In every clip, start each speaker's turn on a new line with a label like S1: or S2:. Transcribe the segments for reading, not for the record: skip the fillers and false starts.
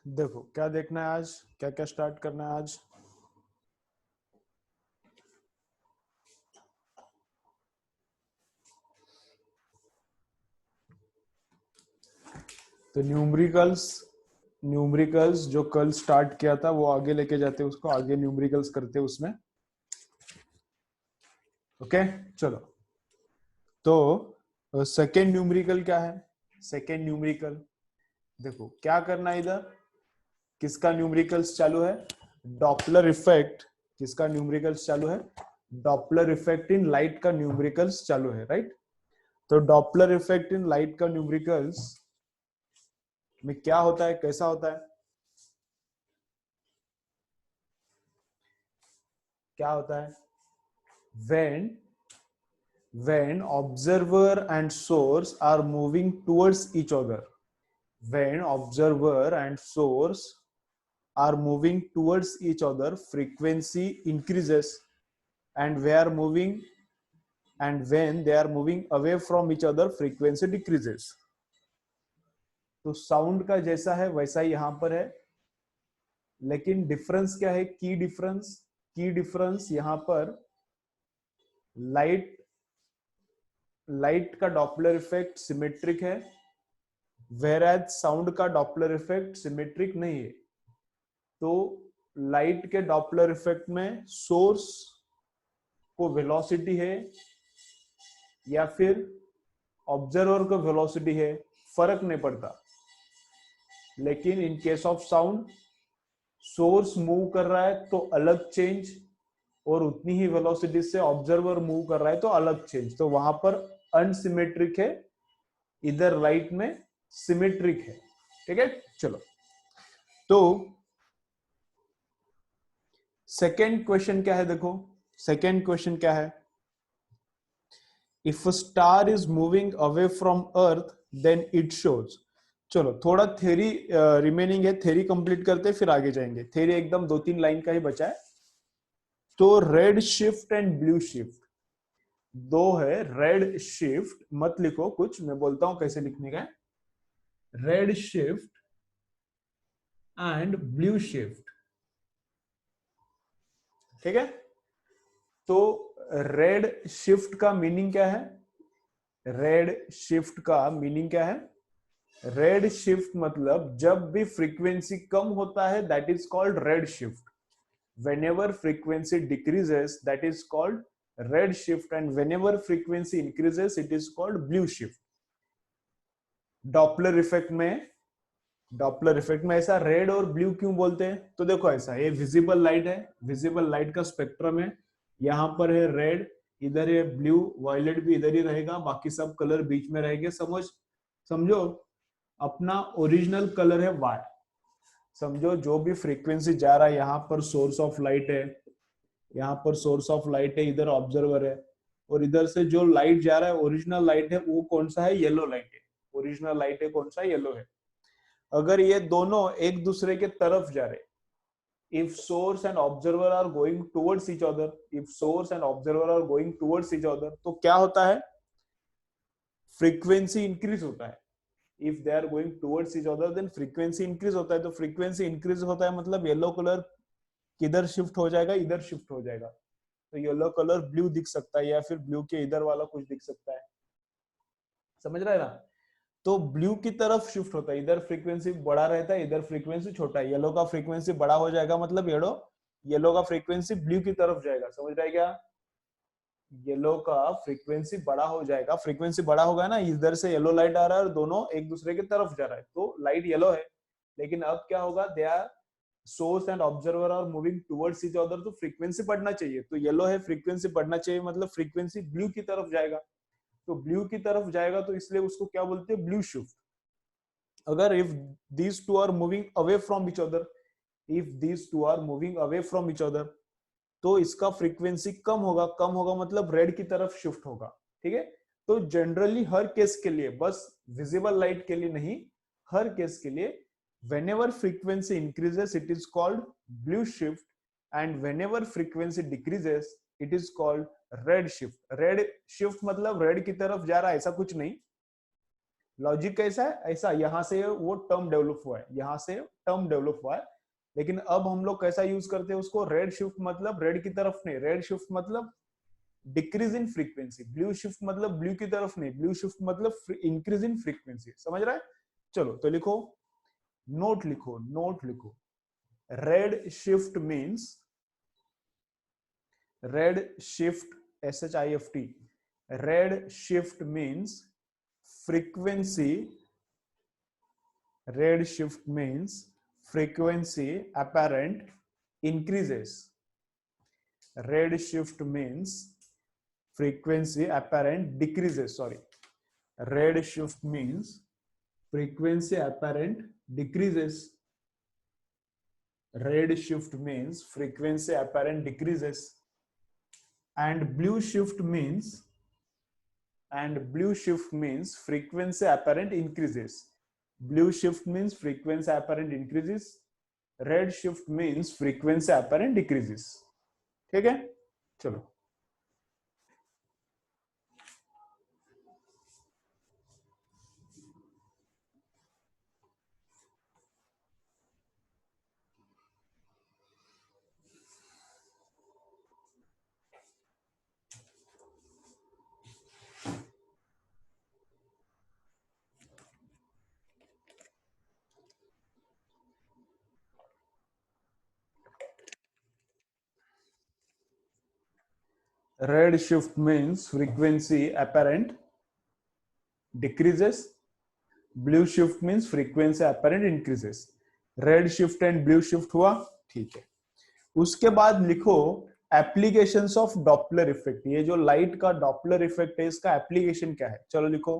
S1: देखो क्या देखना है आज, क्या क्या स्टार्ट करना है आज। तो न्यूमरिकल्स, न्यूमरिकल्स जो कल स्टार्ट किया था वो आगे लेके जाते हैं, उसको आगे न्यूमरिकल्स करते हैं उसमें। ओके चलो। तो सेकेंड न्यूमरिकल क्या है? सेकेंड न्यूमरिकल देखो क्या करना है इधर। किसका न्यूमरिकल्स चालू है? Doppler effect. किसका न्यूमरिकल्स चालू है? डॉपलर इफेक्ट इन लाइट का न्यूमरिकल्स चालू है, राइट। तो डॉपलर इफेक्ट इन लाइट का न्यूमरिकल्स में क्या होता है, कैसा होता है, क्या होता है? when observer and source are moving towards each other, when observer and source are moving towards each other, frequency increases, and when they are moving away from each other, frequency decreases. तो sound का जैसा है वैसा ही यहां पर है, लेकिन difference क्या है? की डिफरेंस, की डिफरेंस यहां पर लाइट, लाइट का डॉपलर इफेक्ट सिमेट्रिक है, वेराज साउंड का डॉपलर इफेक्ट सिमेट्रिक नहीं है। तो लाइट के डॉपलर इफेक्ट में सोर्स को वेलोसिटी है या फिर ऑब्जर्वर को वेलोसिटी है, फर्क नहीं पड़ता। लेकिन in case of sound source move कर रहा है तो अलग चेंज, और उतनी ही वेलोसिटी से ऑब्जर्वर मूव कर रहा है तो अलग चेंज। तो वहां पर अनसिमेट्रिक है, इधर लाइट में सिमेट्रिक है। ठीक है चलो। तो सेकेंड क्वेश्चन क्या है? देखो सेकेंड क्वेश्चन क्या है? If a star is moving away from earth then it shows. चलो थोड़ा थ्योरी रिमेनिंग है, थ्योरी कंप्लीट करते फिर आगे जाएंगे। थ्योरी एकदम 2-3 लाइन का ही बचा है। तो red shift and blue shift दो है। रेड शिफ्ट मत लिखो कुछ, मैं बोलता हूं कैसे लिखने का है। Red shift and blue shift, ठीक है। तो रेड शिफ्ट का मीनिंग क्या है? रेड शिफ्ट का मीनिंग क्या है? रेड शिफ्ट मतलब जब भी फ्रीक्वेंसी कम होता है that is called red shift. Whenever frequency decreases that is called red shift, and whenever frequency increases it is called blue shift. Doppler effect में, डॉपलर इफेक्ट में ऐसा रेड और ब्लू क्यों बोलते हैं? तो देखो ऐसा, ये विजिबल लाइट है, विजिबल लाइट का स्पेक्ट्रम है। यहाँ पर है रेड, इधर है ब्लू, वायलेट भी इधर ही रहेगा, बाकी सब कलर बीच में रहेंगे। समझो अपना ओरिजिनल कलर है वाई। समझो जो भी फ्रीक्वेंसी जा रहा है, यहाँ पर सोर्स ऑफ लाइट है, यहाँ पर सोर्स ऑफ लाइट है, इधर ऑब्जर्वर है, और इधर से जो लाइट जा रहा है ओरिजिनल लाइट है, वो कौन सा है? येलो लाइट है। ओरिजिनल लाइट है कौन सा? येलो है। अगर ये दोनों एक दूसरे के तरफ जा रहे, if source and observer are going towards each other, if source and observer are going towards each other, तो क्या होता है? फ्रीक्वेंसी इंक्रीज होता है। if they are going towards each other then frequency increase होता है। तो frequency increase होता है मतलब येलो कलर किधर शिफ्ट हो जाएगा? इधर शिफ्ट हो जाएगा। तो येलो कलर ब्लू दिख सकता है, या फिर ब्लू के इधर वाला कुछ दिख सकता है। समझ रहा है ना? तो ब्लू की तरफ शिफ्ट होता है, इधर फ्रीक्वेंसी बड़ा रहता है, इधर फ्रीक्वेंसी छोटा है। येलो का फ्रीक्वेंसी बड़ा हो जाएगा मतलब येलो का फ्रीक्वेंसी ब्लू की तरफ जाएगा। समझ रहा है क्या? येलो का फ्रीक्वेंसी बड़ा हो जाएगा, फ्रीक्वेंसी बड़ा होगा ना, इधर से येलो लाइट आ रहा है और दोनों एक दूसरे की तरफ जा रहा है, तो लाइट येलो है। लेकिन अब क्या होगा? They are source and observer are moving towards each other, तो फ्रीक्वेंसी बढ़ना चाहिए। तो येलो है, फ्रीक्वेंसी बढ़ना चाहिए मतलब फ्रीक्वेंसी ब्लू की तरफ जाएगा। तो ब्लू की तरफ जाएगा तो इसलिए उसको क्या बोलते हैं? Blue shift. अगर if these two are moving away from each other, if these two are moving away from each other, तो इसका फ्रीक्वेंसी कम होगा। कम होगा मतलब रेड की तरफ शिफ्ट होगा। ठीक है। तो जनरली हर केस के लिए, बस विजिबल लाइट के लिए नहीं, हर केस के लिए whenever frequency increases it is called blue shift, and whenever frequency decreases it is called red shift। red shift मतलब रेड की तरफ जा रहा है ऐसा कुछ नहीं, लॉजिक कैसा है, ऐसा यहाँ से वो टर्म डेवलप हुआ है, यहाँ से टर्म डेवलप हुआ है। लेकिन अब हम लोग कैसा यूज करते हैं उसको, रेड शिफ्ट मतलब रेड की तरफ नहीं, रेड शिफ्ट मतलब decrease in frequency, blue shift मतलब ब्लू की तरफ नहीं, ब्लू शिफ्ट मतलब इंक्रीज इन फ्रीक्वेंसी। समझ रहा है? चलो तो लिखो, नोट लिखो, नोट लिखो। Red shift means, red shift, SHIFT, red shift means frequency, red shift means frequency apparent increases, red shift means frequency apparent decreases, sorry, red shift means frequency apparent decreases, red shift means frequency apparent decreases, and blue shift means, and blue shift means frequency apparent increases. Blue shift means frequency apparent increases, red shift means frequency apparent decreases. ठीक है, चलो। Red shift means frequency apparent decreases, blue shift means frequency apparent increases. Red shift and blue shift हुआ, ठीक है। उसके बाद लिखो applications of Doppler effect. ये जो लाइट का डॉपलर इफेक्ट है इसका एप्लीकेशन क्या है, चलो लिखो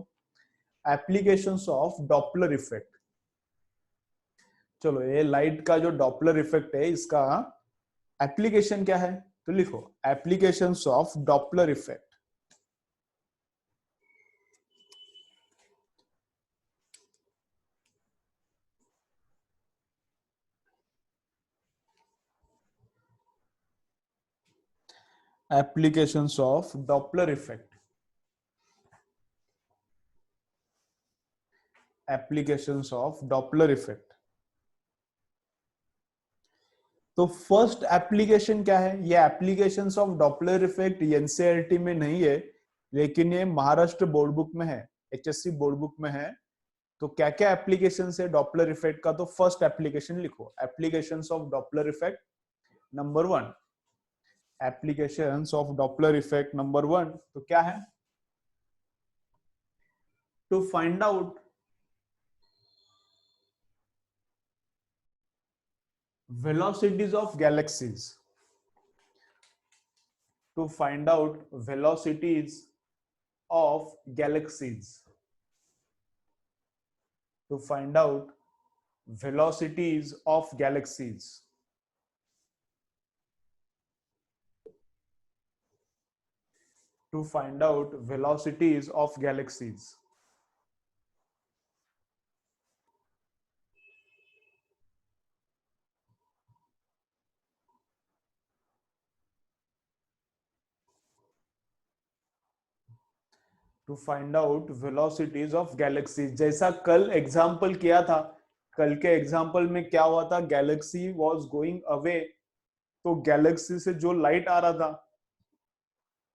S1: एप्लीकेशंस ऑफ डॉपलर इफेक्ट। चलो ये लाइट का जो डॉपलर इफेक्ट है इसका एप्लीकेशन क्या है, तो लिखो applications of Doppler effect. Applications of Doppler effect, applications of Doppler effect. तो फर्स्ट एप्लीकेशन क्या है, ये applications of Doppler effect NCERT में नहीं है, लेकिन ये महाराष्ट्र बोर्ड बुक में है, HSC बोर्ड बुक में है। तो क्या क्या एप्लीकेशन है डॉपलर इफेक्ट का, तो फर्स्ट एप्लीकेशन लिखो, applications of Doppler effect number 1, applications of Doppler effect number 1, तो क्या है, to find out velocities of galaxies, to find out velocities of galaxies, to find out velocities of galaxies, to find out velocities of galaxies. To find out velocities of galaxies, जैसा कल example किया था, कल के example में क्या हुआ था, गैलेक्सी वॉज गोइंग अवे, तो गैलेक्सी से जो लाइट आ रहा था,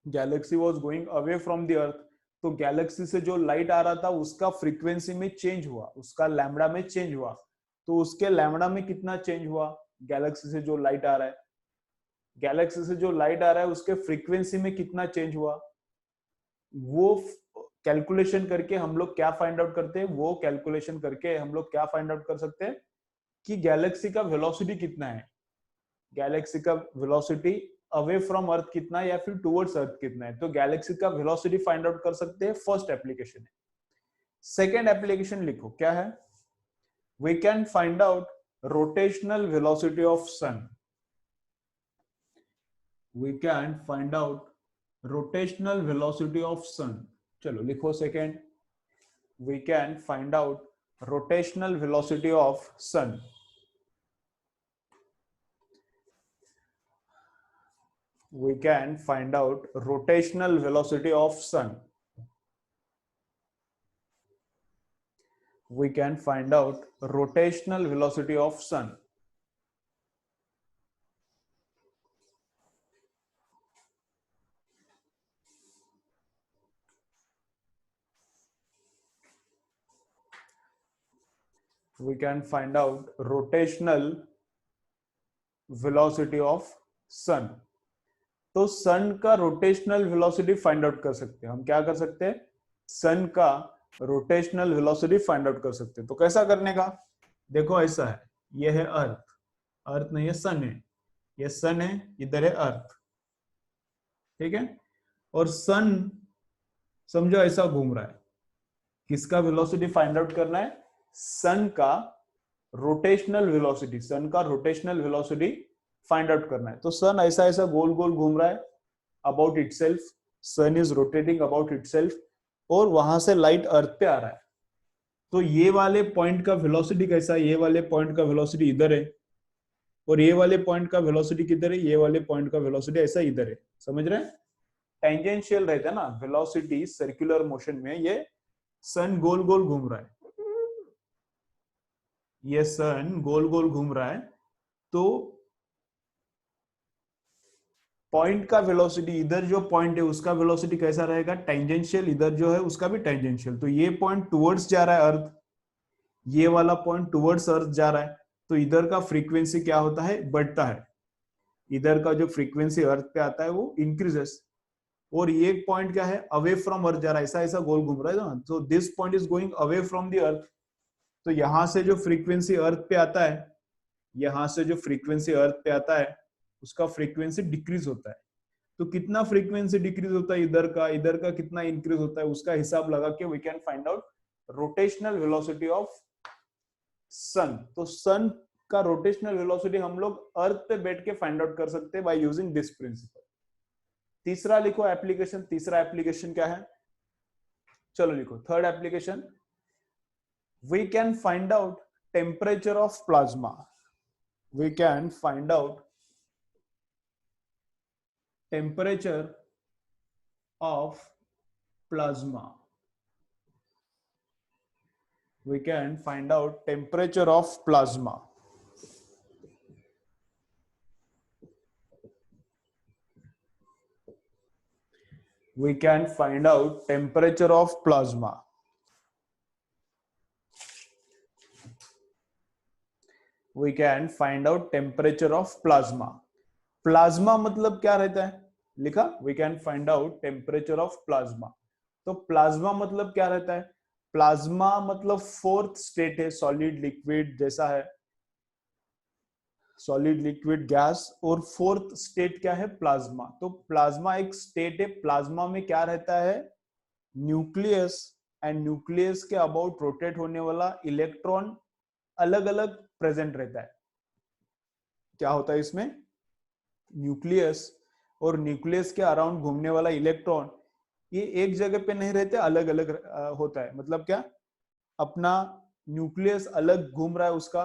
S1: Galaxy was going away from the earth, तो गैलेक्सी से जो लाइट आ रहा था उसका फ्रीक्वेंसी में चेंज हुआ, उसका लैम्बडा में चेंज हुआ। तो उसके लैम्बडा में कितना चेंज हुआ, गैलेक्सी से जो लाइट आ रहा है, गैलेक्सी से जो लाइट आ रहा है उसके फ्रीक्वेंसी में कितना चेंज हुआ, वो कैलकुलेशन करके हम लोग क्या फाइंड आउट करते हैं, वो कैलकुलेशन करके हम लोग क्या फाइंड आउट कर सकते हैं कि गैलेक्सी का वेलोसिटी कितना है, गैलेक्सी का वेलोसिटी अवे फ्रॉम अर्थ कितना है या फिर टुवर्ड्स अर्थ कितना है, तो गैलेक्सी का वेलोसिटी फाइंड आउट कर सकते हैं, फर्स्ट एप्लीकेशन है। सेकेंड एप्लीकेशन लिखो क्या है, we can find out rotational velocity of sun, we can find out rotational velocity of sun. चलो लिखो second, we can find out rotational velocity of sun, we can find out rotational velocity of sun। we can find out rotational velocity of sun. We can find out rotational velocity of sun. तो sun का rotational velocity find out कर सकते हैं हम। क्या कर सकते हैं? सन का रोटेशनल वेलोसिटी फाइंड आउट कर सकते हैं। तो कैसा करने का? देखो ऐसा है, ये है अर्थ, अर्थ नहीं है सन है, ये सन है, इधर है अर्थ, ठीक है। और सन समझो ऐसा घूम रहा है, किसका वेलोसिटी फाइंड आउट करना है? सन का रोटेशनल वेलोसिटी, सन का रोटेशनल वेलोसिटी फाइंड आउट करना है। तो सन ऐसा ऐसा गोल गोल घूम रहा है about itself, sun is rotating about itself, और वहां से लाइट अर्थ पे आ रहा है। तो ये वाले पॉइंट का वेलोसिटी कैसा है? ये वाले पॉइंट का वेलोसिटी इधर है, और ये वाले पॉइंट का वेलोसिटी किधर है? ये वाले पॉइंट का वेलोसिटी ऐसा इधर है। समझ रहे हैं? टेंजेंशियल रहता है ना वेलोसिटी सर्कुलर मोशन में। ये सन गोल गोल घूम रहा है, ये सन गोल गोल घूम रहा है, तो पॉइंट का वेलोसिटी, इधर जो पॉइंट है उसका वेलोसिटी कैसा रहेगा? टेंजेंशियल, इधर जो है उसका भी टेंजेंशियल। तो ये पॉइंट टुवर्ड्स जा रहा है अर्थ, ये वाला पॉइंट टुवर्ड्स अर्थ जा रहा है, तो इधर का फ्रीक्वेंसी क्या होता है? बढ़ता है। इधर का जो फ्रीक्वेंसी अर्थ पे आता है वो इंक्रीजेस, और ये पॉइंट क्या है? अवे फ्रॉम अर्थ जा रहा है, ऐसा ऐसा गोल घूम रहा है ना। तो this point is going away from the earth. तो यहां से जो फ्रीक्वेंसी अर्थ पे आता है, यहां से जो फ्रीक्वेंसी अर्थ पे आता है उसका फ्रीक्वेंसी डिक्रीज होता है। तो कितना फ्रीक्वेंसी डिक्रीज होता है इधर का कितना इंक्रीज होता है, उसका हिसाब लगा के we can find out rotational velocity of sun. तो सन का रोटेशनल वेलोसिटी हम लोग अर्थ पे बैठ के फाइंड आउट कर सकते हैं बाय यूजिंग दिस प्रिंसिपल। तीसरा लिखो एप्लीकेशन। तीसरा एप्लीकेशन क्या है? चलो लिखो third application. We can find out temperature of plasma. We can find out temperature of plasma. We can find out temperature of plasma. We can find out temperature of plasma. We can find out temperature of plasma. Plasma मतलब क्या रहता है? लिखा we can find out temperature of plasma. तो plasma मतलब क्या रहता है? प्लाज्मा मतलब फोर्थ स्टेट है, सॉलिड लिक्विड जैसा है, सॉलिड लिक्विड गैस, और फोर्थ स्टेट क्या है? प्लाज्मा। तो प्लाज्मा एक स्टेट है। प्लाज्मा में क्या रहता है? न्यूक्लियस, एंड न्यूक्लियस के अबाउट रोटेट होने वाला इलेक्ट्रॉन अलग अलग प्रेजेंट रहता है। क्या होता है इसमें? न्यूक्लियस और न्यूक्लियस के अराउंड घूमने वाला इलेक्ट्रॉन, ये एक जगह पे नहीं रहते, अलग अलग होता है। मतलब क्या? अपना न्यूक्लियस अलग घूम रहा है उसका,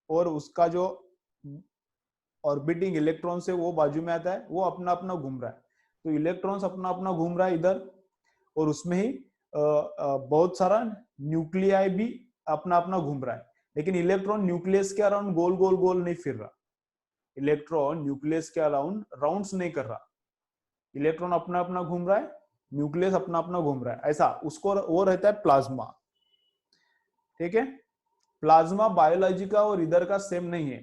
S1: और उसका जो ऑर्बिटिंग इलेक्ट्रॉन से वो बाजू में आता है, वो अपना अपना घूम रहा है। तो इलेक्ट्रॉन्स अपना अपना घूम रहा है इधर, और उसमें ही बहुत सारा न्यूक्लियाई भी अपना अपना घूम रहा है। लेकिन इलेक्ट्रॉन न्यूक्लियस के अराउंड गोल गोल गोल नहीं फिर रहा। इलेक्ट्रॉन न्यूक्लियस के अराउंड राउंड्स नहीं कर रहा। इलेक्ट्रॉन अपना अपना घूम रहा है, न्यूक्लियस अपना अपना घूम रहा है, ऐसा उसको वो रहता है प्लाज्मा। ठीक है? प्लाज्मा बायोलॉजी का और इधर का सेम नहीं है।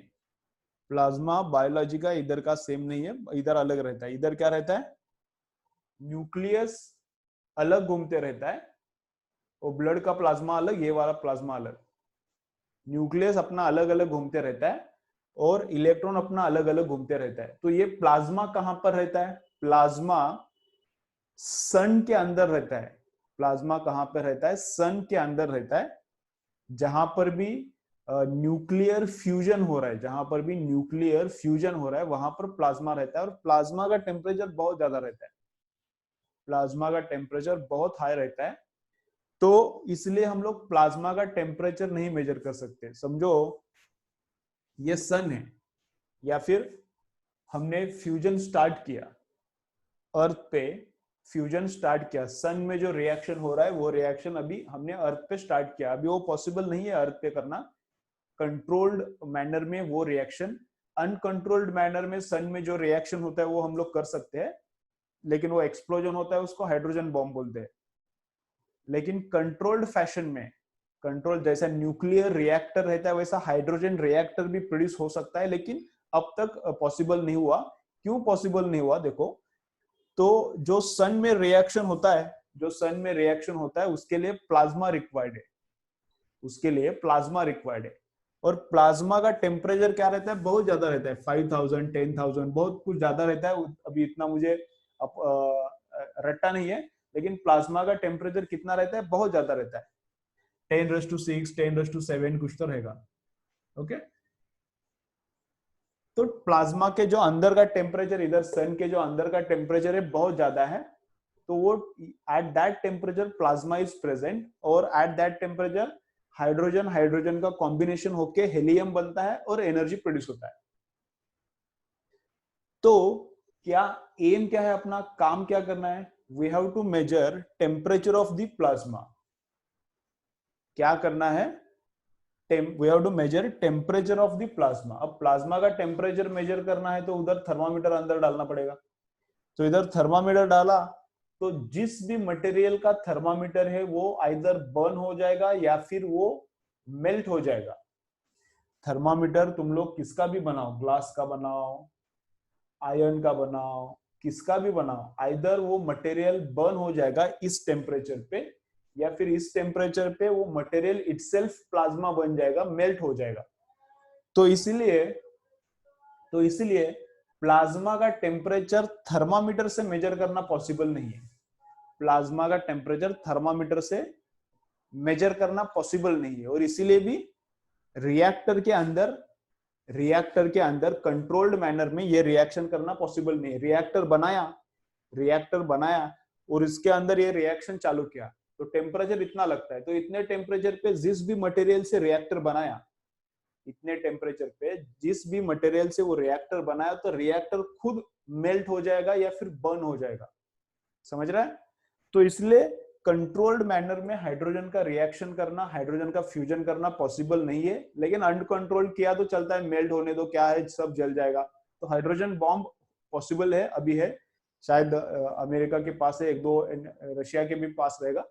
S1: प्लाज्मा बायोलॉजी का इधर का सेम नहीं है, इधर अलग रहता है। इधर क्या रहता है? न्यूक्लियस अलग घूमते रहता है, और ब्लड का प्लाज्मा अलग, ये वाला प्लाज्मा अलग। न्यूक्लियस अपना अलग अलग घूमते रहता है, और इलेक्ट्रॉन अपना अलग अलग घूमते रहता है। तो ये प्लाज्मा कहां पर रहता है? प्लाज्मा सन के अंदर रहता है। प्लाज्मा कहां पर रहता है? सन के अंदर रहता है। जहां पर भी न्यूक्लियर फ्यूजन हो रहा है, जहां पर भी न्यूक्लियर फ्यूजन हो रहा है, वहां पर प्लाज्मा रहता है। और प्लाज्मा का टेम्परेचर बहुत ज्यादा रहता है, प्लाज्मा का टेम्परेचर बहुत हाई रहता है। तो इसलिए हम लोग प्लाज्मा का टेम्परेचर नहीं मेजर कर सकते। समझो ये सन है, या फिर हमने फ्यूजन स्टार्ट किया अर्थ पे, फ्यूजन स्टार्ट किया, सन में जो रिएक्शन हो रहा है वो रिएक्शन अभी हमने अर्थ पे स्टार्ट किया, अभी वो पॉसिबल नहीं है अर्थ पे करना कंट्रोल्ड मैनर में वो रिएक्शन। अनकंट्रोल्ड मैनर में सन में जो रिएक्शन होता है वो हम लोग कर सकते हैं, लेकिन वो एक्सप्लोजन होता है, उसको हाइड्रोजन बॉम्ब बोलते हैं। लेकिन कंट्रोल्ड फैशन में, कंट्रोल जैसा न्यूक्लियर रिएक्टर रहता है वैसा हाइड्रोजन रिएक्टर भी प्रोड्यूस हो सकता है, लेकिन अब तक पॉसिबल नहीं हुआ। क्यों पॉसिबल नहीं हुआ देखो, तो जो सन में रिएक्शन होता है, जो सन में रिएक्शन होता है उसके लिए प्लाज्मा रिक्वायर्ड है, उसके लिए प्लाज्मा रिक्वायर्ड है। और प्लाज्मा का टेम्परेचर क्या रहता है, बहुत ज्यादा रहता है, 5000 10,000 बहुत कुछ ज्यादा रहता है। अभी इतना मुझे रट्टा नहीं है, लेकिन प्लाज्मा का टेम्परेचर कितना रहता है, बहुत ज्यादा रहता है, 10⁻⁶ 10⁻⁷ कुछ तो रहेगा। ओके, तो प्लाज्मा के जो अंदर का टेम्परेचर, इधर सन के जो अंदर का टेम्परेचर है बहुत ज्यादा है, तो वो at that temperature plasma is present, और at that temperature hydrogen hydrogen का कॉम्बिनेशन होके हेलियम बनता है और एनर्जी प्रोड्यूस होता है। तो क्या एम क्या है अपना, काम क्या करना है, we have to measure temperature of the plasma. क्या करना है, we have to measure temperature of the plasma. अब प्लाज्मा का टेम्परेचर मेजर करना है तो उधर थर्मामीटर अंदर डालना पड़ेगा। तो इधर थर्मामीटर डाला तो जिस भी मटेरियल का थर्मामीटर है वो आइदर बर्न हो जाएगा या फिर वो मेल्ट हो जाएगा। थर्मामीटर तुम लोग किसका भी बनाओ, ग्लास का बनाओ, आयरन का बनाओ, किसका भी बनाओ, आइदर वो मटेरियल बर्न हो जाएगा इस टेम्परेचर पे, या फिर इस टेम्परेचर पे वो मटेरियल इटसेल्फ प्लाज्मा बन जाएगा, मेल्ट हो जाएगा। तो इसलिए प्लाज्मा का टेम्परेचर थर्मामीटर से मेजर करना पॉसिबल नहीं है। प्लाज्मा का टेम्परेचर थर्मामीटर से मेजर करना पॉसिबल नहीं है, और इसीलिए भी रिएक्टर के अंदर कंट्रोल्ड मैनर में ये रिएक्शन करना पॉसिबल नहीं है। रिएक्टर बनाया और इसके अंदर ये रिएक्शन चालू किया, तो टेम्परेचर इतना लगता है, तो इतने टेम्परेचर पे जिस भी मटेरियल से रिएक्टर बनाया, इतने टेम्परेचर पे जिस भी मटेरियल से वो रिएक्टर बनाया, तो रिएक्टर खुद मेल्ट हो जाएगा या फिर बर्न हो जाएगा। समझ रहा है? तो इसलिए कंट्रोल्ड मैनर में हाइड्रोजन का रिएक्शन करना, हाइड्रोजन का फ्यूजन करना पॉसिबल नहीं है। लेकिन अनकंट्रोल किया तो चलता है, मेल्ट होने दो, क्या है, सब जल जाएगा। तो हाइड्रोजन बॉम्ब पॉसिबल है, अभी है, शायद अमेरिका के पास है, एक दो रशिया के भी पास रहेगा।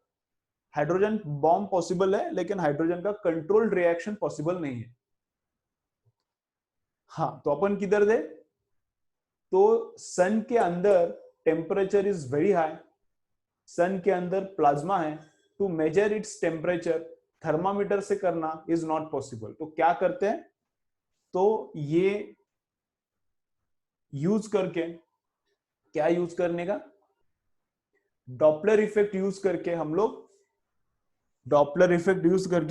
S1: हाइड्रोजन बॉम्ब पॉसिबल है, लेकिन हाइड्रोजन का कंट्रोल्ड रिएक्शन पॉसिबल नहीं है। हाँ, तो अपन किधर थे, तो सन के अंदर temperature is very high, sun के अंदर प्लाज्मा है, to measure its temperature thermometer से करना इज नॉट पॉसिबल। तो क्या करते हैं, तो ये यूज करके, क्या यूज करने का, डॉपलर इफेक्ट यूज करके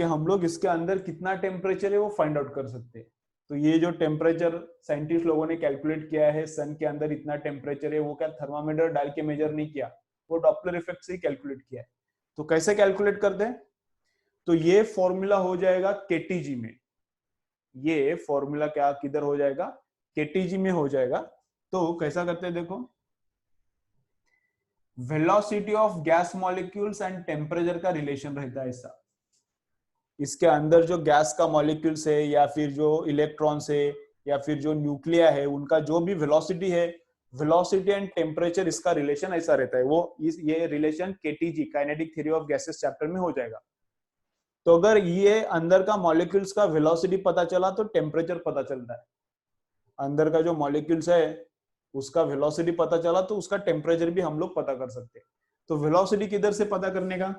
S1: हम लोग इसके अंदर कितना टेम्परेचर है वो फाइंड आउट कर सकते हैं। तो ये जो टेम्परेचर साइंटिस्ट लोगों ने कैलकुलेट किया है, सन के अंदर इतना टेम्परेचर है, वो क्या थर्मामीटर डाल के मेजर नहीं किया, वो डॉपलर इफेक्ट से ही कैलकुलेट किया है। तो कैसे कैलकुलेट करते हैं, तो ये फॉर्मूला हो जाएगा केटीजी में, ये फॉर्मूला क्या किधर हो जाएगा, केटीजी में हो जाएगा। तो कैसा करते हैं देखो, velocity of gas molecules and temperature का रिलेशन रहता है ऐसा। इसके अंदर जो गैस का मॉलिक्यूल्स है या फिर जो इलेक्ट्रॉन्स है या फिर जो न्यूक्लिया है, उनका जो भी वेलोसिटी है, वेलोसिटी एंड टेम्परेचर, इसका रिलेशन ऐसा रहता है। वो ये relation KTG, kinetic theory of gases chapter में हो जाएगा। तो अगर ये अंदर का मॉलिक्यूल्स का वेलोसिटी पता चला तो टेम्परेचर पता चलता है, अंदर का जो मॉलिक्यूल्स है उसका वेलोसिटी पता चला तो उसका टेम्परेचर भी हम लोग पता कर सकते हैं। तो वेलोसिटी किधर से पता करने का,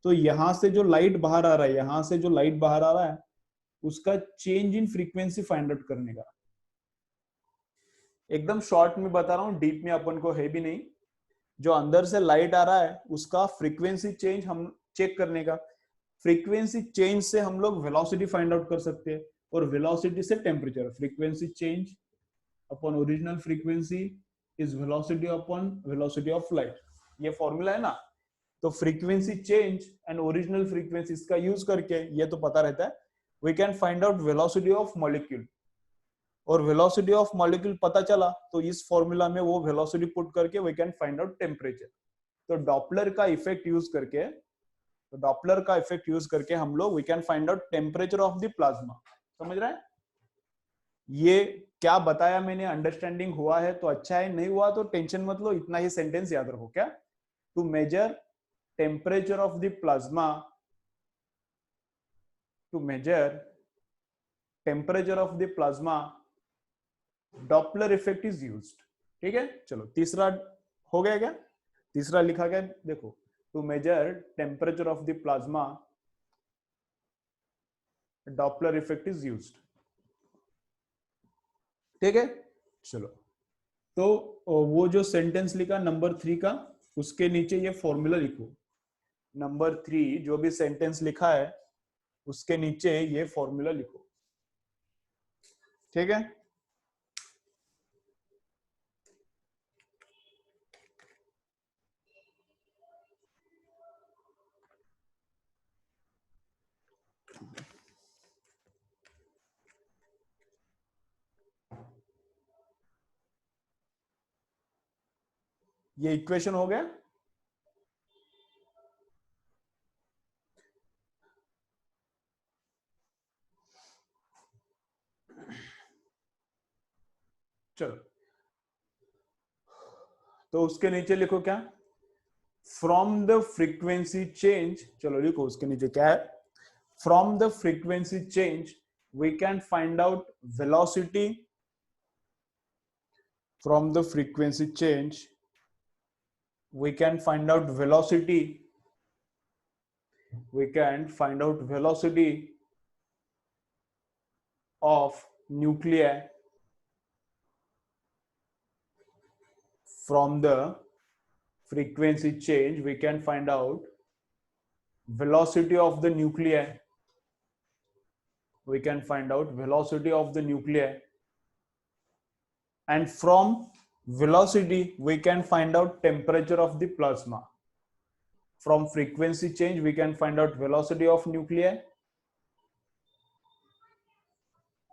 S1: तो यहां से जो लाइट बाहर आ रहा है, यहां से जो लाइट बाहर आ रहा है उसका change in frequency find out करने का। एकदम शॉर्ट में बता रहा हूं, डीप में अपन को है भी नहीं। जो अंदर से लाइट आ रहा है उसका फ्रीक्वेंसी चेंज हम चेक करने का। फ्रीक्वेंसी चेंज से हम लोग वेलोसिटी फाइंड आउट कर सकते हैं, और वेलोसिटी से temperature. Frequency change upon original frequency is velocity upon velocity of light, ये फॉर्मूला है ना। तो frequency change and original frequency, इसका यूज करके ये तो पता रहता है, we can find out velocity of molecule. और वेलोसिटी ऑफ मॉलिक्यूल पता चला तो इस फॉर्मूला में वो वेलोसिटी पुट करके we can find out temperature. तो डॉपलर का इफेक्ट यूज करके, तो डॉपलर का इफेक्ट यूज करके हम लोग we can find out temperature of the plasma. समझ रहे हैं? ये क्या बताया मैंने, अंडरस्टैंडिंग हुआ है तो अच्छा है, नहीं हुआ तो टेंशन मत लो, इतना ही सेंटेंस याद रखो। क्या? To measure temperature of the plasma, to measure temperature of the plasma Doppler effect is used. ठीक है, चलो तीसरा हो गया क्या? तीसरा लिखा गया, देखो, to measure temperature of the plasma Doppler effect is used. ठीक है, चलो, तो वो जो सेंटेंस लिखा नंबर 3 का, उसके नीचे ये फॉर्मूला लिखो। नंबर 3 जो भी सेंटेंस लिखा है उसके नीचे ये फॉर्मूला लिखो। ठीक है, ये इक्वेशन हो गया। चलो, तो उसके नीचे लिखो क्या? फ्रॉम द फ्रीक्वेंसी चेंज, चलो लिखो उसके नीचे क्या है। From the frequency change we can find out velocity, from the frequency change we can find out velocity, we can find out velocity of nuclei from the frequency change, we can find out velocity of the nuclei, we can find out velocity of the nuclei, and from velocity we can find out temperature of the plasma. From frequency change we can find out velocity of nuclei,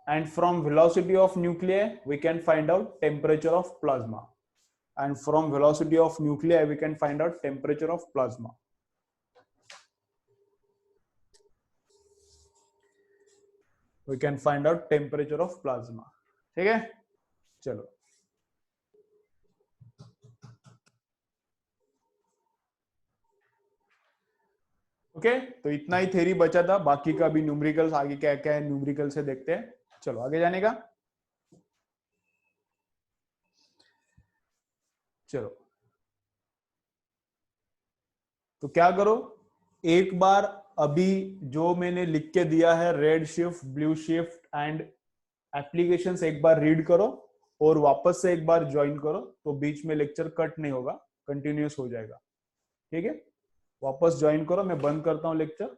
S1: and from velocity of nuclei we can find out temperature of plasma, and from velocity of nuclei we can find out temperature of plasma. We can find out temperature of plasma. ठीक है, चलो, okay, तो इतना ही theory बचा था, बाकी का भी न्यूमेरिकल्स, आगे क्या क्या है न्यूमेरिकल से देखते हैं। चलो आगे जाने का, चलो, तो क्या करो, एक बार अभी जो मैंने लिख के दिया है red shift, blue shift and applications, एक बार रीड करो और वापस से एक बार ज्वाइन करो, तो बीच में लेक्चर कट नहीं होगा, कंटिन्यूस हो जाएगा। ठीक है, वापस ज्वाइन करो, मैं बंद करता हूं लेक्चर।